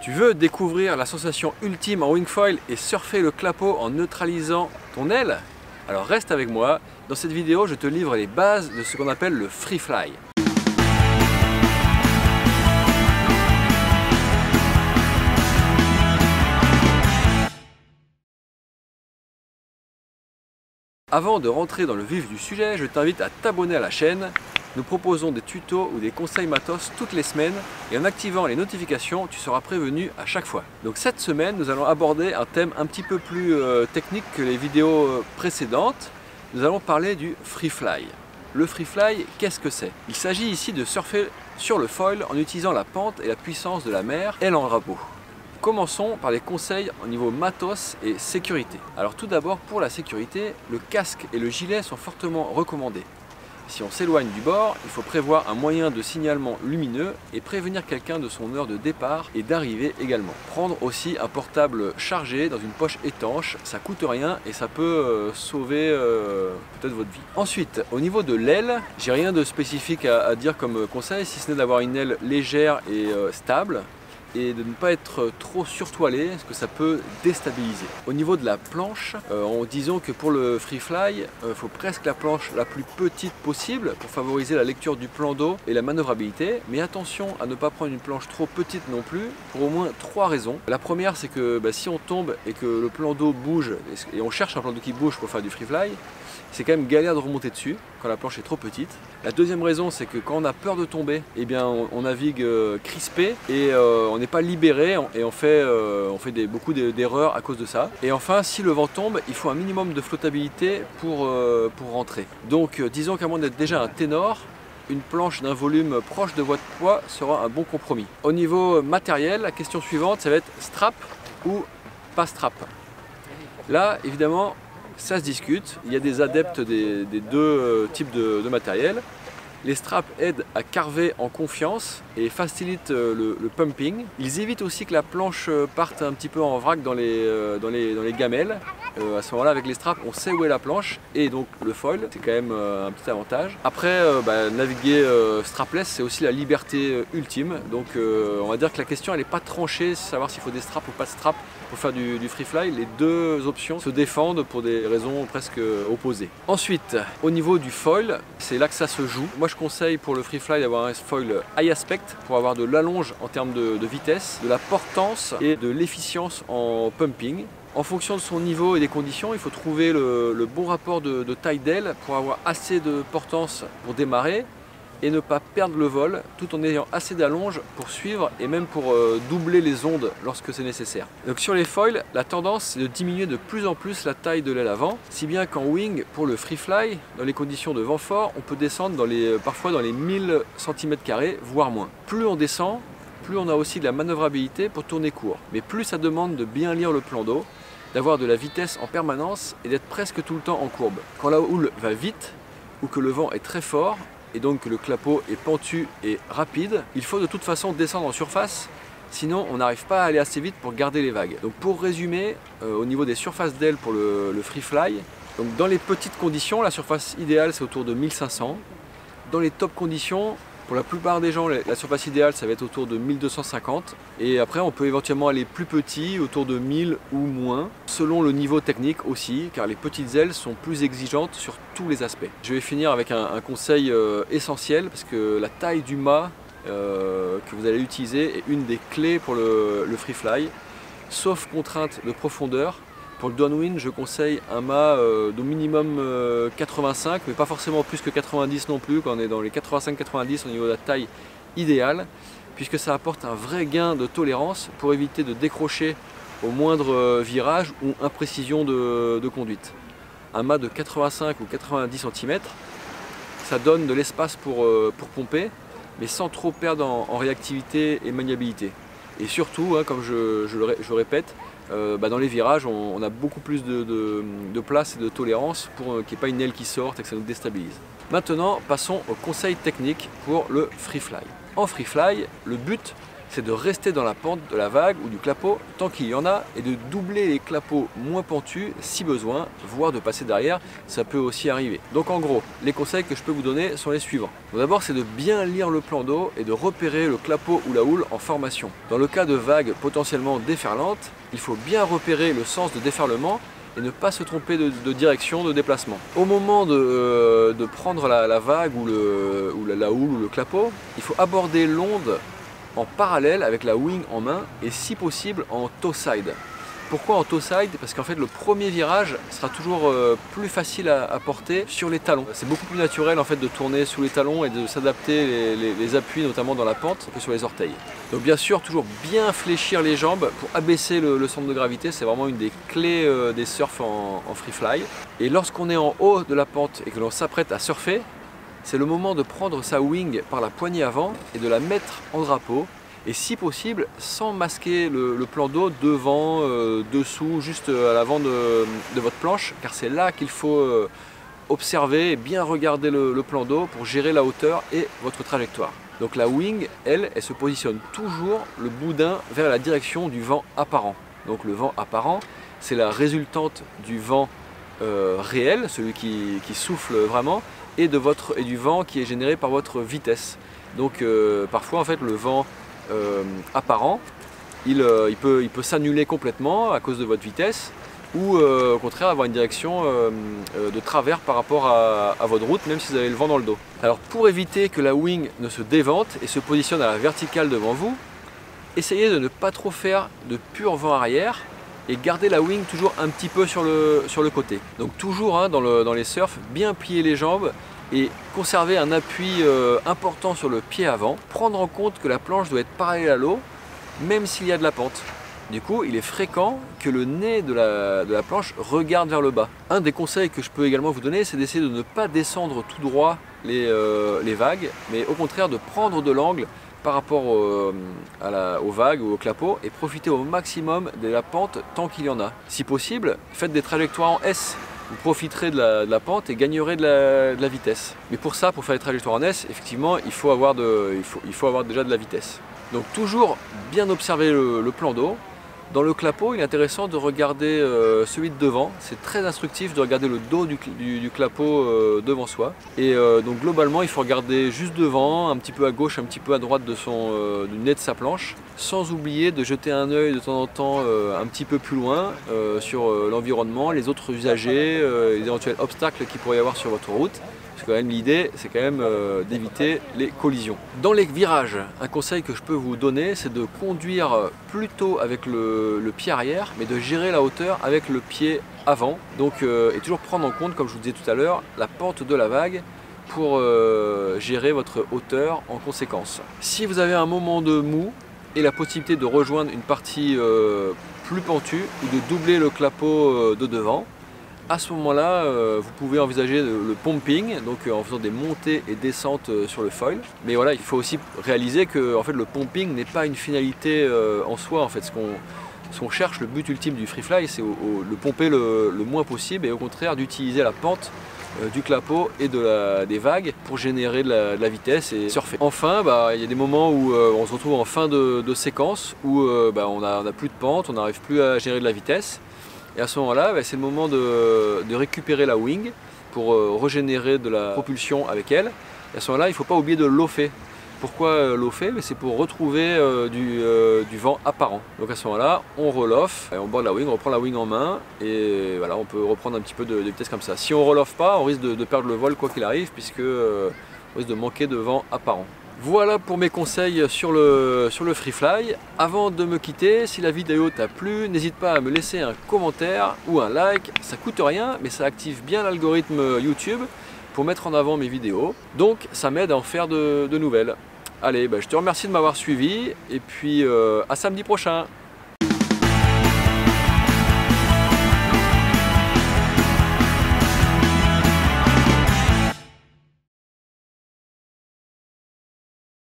Tu veux découvrir la sensation ultime en wingfoil et surfer le clapot en neutralisant ton aile? Alors reste avec moi, dans cette vidéo je te livre les bases de ce qu'on appelle le free fly. Avant de rentrer dans le vif du sujet, je t'invite à t'abonner à la chaîne. Nous proposons des tutos ou des conseils matos toutes les semaines et en activant les notifications, tu seras prévenu à chaque fois. Donc cette semaine, nous allons aborder un thème un petit peu plus technique que les vidéos précédentes. Nous allons parler du free fly. Le free fly, qu'est-ce que c'est? Il s'agit ici de surfer sur le foil en utilisant la pente et la puissance de la mer et en drapeau. Commençons par les conseils au niveau matos et sécurité. Alors tout d'abord, pour la sécurité, le casque et le gilet sont fortement recommandés. Si on s'éloigne du bord, il faut prévoir un moyen de signalement lumineux et prévenir quelqu'un de son heure de départ et d'arrivée également. Prendre aussi un portable chargé dans une poche étanche, ça coûte rien et ça peut sauver peut-être votre vie. Ensuite, au niveau de l'aile, j'ai rien de spécifique à dire comme conseil, si ce n'est d'avoir une aile légère et stable, et de ne pas être trop surtoilé, parce que ça peut déstabiliser. Au niveau de la planche, disons que pour le free fly, il faut presque la planche la plus petite possible pour favoriser la lecture du plan d'eau et la manœuvrabilité, mais attention à ne pas prendre une planche trop petite non plus, pour au moins 3 raisons. La première, c'est que si on tombe et que le plan d'eau bouge, et on cherche un plan d'eau qui bouge pour faire du free fly, c'est quand même galère de remonter dessus quand la planche est trop petite. La deuxième raison, c'est que quand on a peur de tomber, eh bien on navigue crispé et on n'est pas libéré et on fait beaucoup d'erreurs à cause de ça. Et enfin, si le vent tombe, il faut un minimum de flottabilité pour rentrer. Donc disons qu'à moins d'être déjà un ténor, une planche d'un volume proche de votre poids sera un bon compromis. Au niveau matériel, la question suivante, ça va être strap ou pas strap. Là, évidemment, ça se discute, il y a des adeptes des deux types de matériel. Les straps aident à carver en confiance et facilitent le pumping. Ils évitent aussi que la planche parte un petit peu en vrac dans les gamelles. À ce moment-là, avec les straps, on sait où est la planche et donc le foil, c'est quand même un petit avantage. Après, naviguer strapless, c'est aussi la liberté ultime. Donc on va dire que la question elle n'est pas tranchée, savoir s'il faut des straps ou pas de straps pour faire du free fly. Les deux options se défendent pour des raisons presque opposées. Ensuite, au niveau du foil, c'est là que ça se joue. Moi, je conseille pour le free fly d'avoir un foil high aspect pour avoir de l'allonge en termes de vitesse, de la portance et de l'efficience en pumping. En fonction de son niveau et des conditions, il faut trouver le bon rapport de taille d'aile pour avoir assez de portance pour démarrer et ne pas perdre le vol tout en ayant assez d'allonge pour suivre et même pour doubler les ondes lorsque c'est nécessaire. Donc sur les foils, la tendance c'est de diminuer de plus en plus la taille de l'aile avant, si bien qu'en wing, pour le free fly, dans les conditions de vent fort, on peut descendre parfois dans les 1000 cm², voire moins. Plus on descend, plus on a aussi de la manœuvrabilité pour tourner court. Mais plus ça demande de bien lire le plan d'eau, d'avoir de la vitesse en permanence et d'être presque tout le temps en courbe. Quand la houle va vite ou que le vent est très fort et donc que le clapot est pentu et rapide, il faut de toute façon descendre en surface, sinon on n'arrive pas à aller assez vite pour garder les vagues. Donc pour résumer, au niveau des surfaces d'aile pour le free fly, donc dans les petites conditions, la surface idéale c'est autour de 1500. Dans les top conditions, pour la plupart des gens, la surface idéale, ça va être autour de 1250. Et après, on peut éventuellement aller plus petit, autour de 1000 ou moins, selon le niveau technique aussi, car les petites ailes sont plus exigeantes sur tous les aspects. Je vais finir avec un conseil essentiel, parce que la taille du mât que vous allez utiliser est une des clés pour le free fly, sauf contrainte de profondeur. Pour le downwind, je conseille un mât d'au minimum 85, mais pas forcément plus que 90 non plus, quand on est dans les 85-90 au niveau de la taille idéale, puisque ça apporte un vrai gain de tolérance pour éviter de décrocher au moindre virage ou imprécision de conduite. Un mât de 85 ou 90 cm, ça donne de l'espace pour pomper, mais sans trop perdre en réactivité et maniabilité. Et surtout, comme je le répète, dans les virages, on a beaucoup plus de place et de tolérance pour qu'il n'y ait pas une aile qui sorte et que ça nous déstabilise. Maintenant, passons aux conseils techniques pour le free fly. En free fly, le but, c'est de rester dans la pente de la vague ou du clapot tant qu'il y en a et de doubler les clapots moins pentus si besoin, voire de passer derrière, ça peut aussi arriver. Donc en gros, les conseils que je peux vous donner sont les suivants. D'abord, c'est de bien lire le plan d'eau et de repérer le clapot ou la houle en formation. Dans le cas de vagues potentiellement déferlantes, il faut bien repérer le sens de déferlement et ne pas se tromper de direction, de déplacement. Au moment de prendre la vague ou la houle ou le clapot, il faut aborder l'onde en parallèle avec la wing en main et si possible en toe side. Pourquoi en toe side? Parce qu'en fait le premier virage sera toujours plus facile à porter sur les talons. C'est beaucoup plus naturel en fait de tourner sous les talons et de s'adapter les appuis notamment dans la pente que sur les orteils. Donc bien sûr toujours bien fléchir les jambes pour abaisser le centre de gravité, c'est vraiment une des clés des surfs en free fly. Et lorsqu'on est en haut de la pente et que l'on s'apprête à surfer, c'est le moment de prendre sa wing par la poignée avant et de la mettre en drapeau et si possible sans masquer le plan d'eau devant, dessous, juste à l'avant de votre planche car c'est là qu'il faut observer et bien regarder le plan d'eau pour gérer la hauteur et votre trajectoire. Donc la wing, elle se positionne toujours le boudin vers la direction du vent apparent. Donc le vent apparent, c'est la résultante du vent réel, celui qui souffle vraiment, et du vent qui est généré par votre vitesse. Donc parfois en fait le vent apparent, il peut s'annuler complètement à cause de votre vitesse ou au contraire avoir une direction de travers par rapport à votre route même si vous avez le vent dans le dos. Alors pour éviter que la wing ne se dévente et se positionne à la verticale devant vous, essayez de ne pas trop faire de pur vent arrière et garder la wing toujours un petit peu sur le côté. Donc toujours dans les surfs, bien plier les jambes et conserver un appui important sur le pied avant. Prendre en compte que la planche doit être parallèle à l'eau, même s'il y a de la pente. Du coup, il est fréquent que le nez de la planche regarde vers le bas. Un des conseils que je peux également vous donner, c'est d'essayer de ne pas descendre tout droit les vagues, mais au contraire de prendre de l'angle par rapport aux vagues ou au clapot et profiter au maximum de la pente tant qu'il y en a. Si possible, faites des trajectoires en S. Vous profiterez de la pente et gagnerez de la vitesse. Mais pour ça, pour faire des trajectoires en S, effectivement, il faut avoir déjà de la vitesse. Donc toujours bien observer le plan d'eau. Dans le clapot, il est intéressant de regarder celui de devant. C'est très instructif de regarder le dos du clapot devant soi. Et donc globalement, il faut regarder juste devant, un petit peu à gauche, un petit peu à droite du nez de sa planche. Sans oublier de jeter un œil de temps en temps un petit peu plus loin sur l'environnement, les autres usagers, les éventuels obstacles qu'il pourrait y avoir sur votre route. Parce que quand même l'idée, c'est quand même d'éviter les collisions. Dans les virages, un conseil que je peux vous donner, c'est de conduire plutôt avec le pied arrière, mais de gérer la hauteur avec le pied avant. Donc, et toujours prendre en compte, comme je vous disais tout à l'heure, la pente de la vague pour gérer votre hauteur en conséquence. Si vous avez un moment de mou et la possibilité de rejoindre une partie plus pentue ou de doubler le clapot de devant, à ce moment-là, vous pouvez envisager le pumping, donc en faisant des montées et descentes sur le foil. Mais voilà, il faut aussi réaliser que en fait, le pumping n'est pas une finalité en soi. En fait, ce qu'on cherche, le but ultime du free fly, c'est le pomper le moins possible et au contraire d'utiliser la pente du clapot et des vagues pour générer de la vitesse et surfer. Enfin, il y a des moments où on se retrouve en fin de séquence où on n'a plus de pente, on n'arrive plus à générer de la vitesse. Et à ce moment-là, c'est le moment de récupérer la wing pour régénérer de la propulsion avec elle. Et à ce moment-là, il ne faut pas oublier de lofer. Pourquoi lofer? C'est pour retrouver du vent apparent. Donc à ce moment-là, on relofe, on borde la wing, on reprend la wing en main et voilà, on peut reprendre un petit peu de vitesse comme ça. Si on relofe pas, on risque de perdre le vol quoi qu'il arrive puisque on risque de manquer de vent apparent. Voilà pour mes conseils sur le free fly. Avant de me quitter, si la vidéo t'a plu, n'hésite pas à me laisser un commentaire ou un like. Ça coûte rien, mais ça active bien l'algorithme YouTube pour mettre en avant mes vidéos. Donc ça m'aide à en faire de nouvelles. Allez, je te remercie de m'avoir suivi et puis à samedi prochain.